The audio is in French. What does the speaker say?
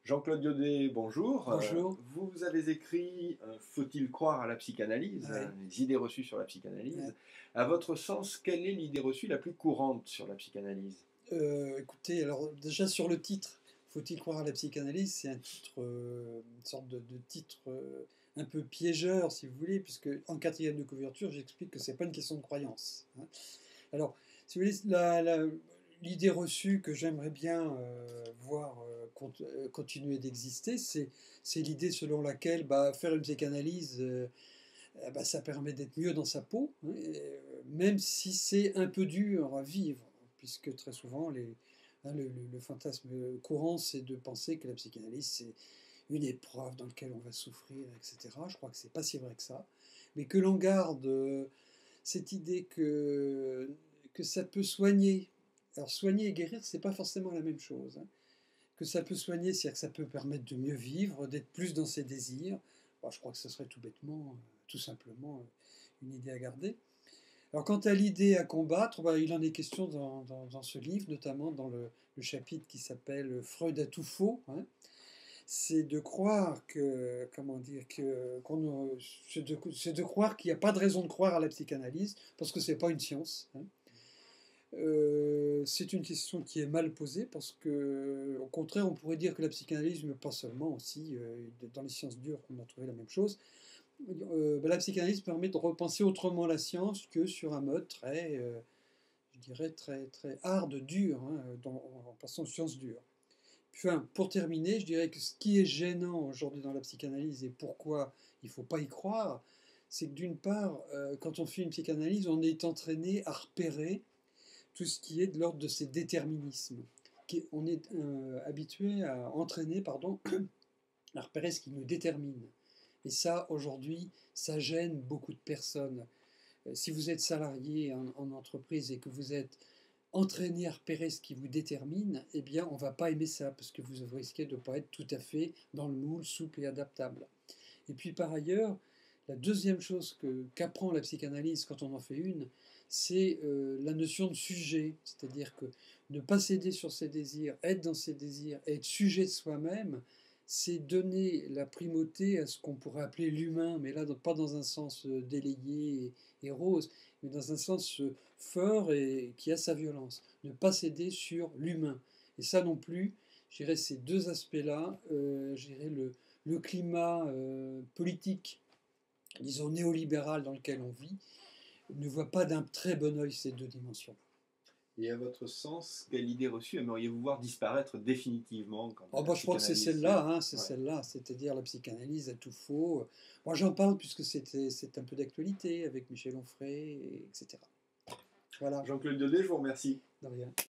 Jean-Claude Daudet, bonjour. Bonjour. Vous avez écrit Faut-il croire à la psychanalyse, Ouais, les idées reçues sur la psychanalyse. ouais. À votre sens, quelle est l'idée reçue la plus courante sur la psychanalyse? Écoutez, alors déjà sur le titre, faut-il croire à la psychanalyse? C'est un titre, une sorte de titre un peu piégeur, si vous voulez, puisque en quatrième de couverture, j'explique que c'est pas une question de croyance, hein. Alors, si vous voulez, l'idée reçue que j'aimerais bien voir continuer d'exister, c'est l'idée selon laquelle faire une psychanalyse, ça permet d'être mieux dans sa peau, hein, même si c'est un peu dur à vivre, puisque très souvent, le fantasme courant, c'est de penser que la psychanalyse, c'est une épreuve dans laquelle on va souffrir, etc. Je crois que c'est pas si vrai que ça, mais que l'on garde cette idée que ça peut soigner. Alors soigner et guérir, c'est pas forcément la même chose, hein. Que ça peut soigner, c'est-à-dire que ça peut permettre de mieux vivre, d'être plus dans ses désirs. Bon, je crois que ce serait tout bêtement, tout simplement, une idée à garder. Alors quant à l'idée à combattre, il en est question dans ce livre, notamment dans le chapitre qui s'appelle Freud a tout faux, hein. C'est de croire que, comment dire, c'est de croire qu'il n'y a pas de raison de croire à la psychanalyse, parce que c'est pas une science, hein. C'est une question qui est mal posée parce que, au contraire, on pourrait dire que la psychanalyse, mais pas seulement aussi, dans les sciences dures, on a trouvé la même chose. La psychanalyse permet de repenser autrement la science que sur un mode très, je dirais, très, très hard, dur, hein, en passant aux sciences dures. Enfin, pour terminer, je dirais que ce qui est gênant aujourd'hui dans la psychanalyse et pourquoi il ne faut pas y croire, c'est que d'une part, quand on fait une psychanalyse, on est entraîné à repérer tout ce qui est de l'ordre de ces déterminismes. On est habitué à entraîner, pardon, à repérer ce qui nous détermine. Et ça, aujourd'hui, ça gêne beaucoup de personnes. Si vous êtes salarié en entreprise et que vous êtes entraîné à repérer ce qui vous détermine, eh bien, on ne va pas aimer ça, parce que vous risquez de ne pas être tout à fait dans le moule, souple et adaptable. Et puis par ailleurs, la deuxième chose qu'apprend la psychanalyse quand on en fait une, c'est la notion de sujet. C'est-à-dire que ne pas céder sur ses désirs, être dans ses désirs, être sujet de soi-même, c'est donner la primauté à ce qu'on pourrait appeler l'humain, mais là pas dans un sens délayé et rose, mais dans un sens fort et qui a sa violence. Ne pas céder sur l'humain. Et ça non plus, je dirais ces deux aspects-là, je dirais le climat politique, disons néolibéral dans lequel on vit, ne voit pas d'un très bon œil ces deux dimensions-là. Et à votre sens, quelle idée reçue aimeriez-vous voir disparaître définitivement quant à Oh la je crois que c'est psychanalyse? celle-là, hein, c'est Ouais. celle-là, c'est-à-dire la psychanalyse à tout faux. Moi j'en parle puisque c'est un peu d'actualité avec Michel Onfray, etc. Voilà, Jean-Claude Daudet, je vous remercie. de rien.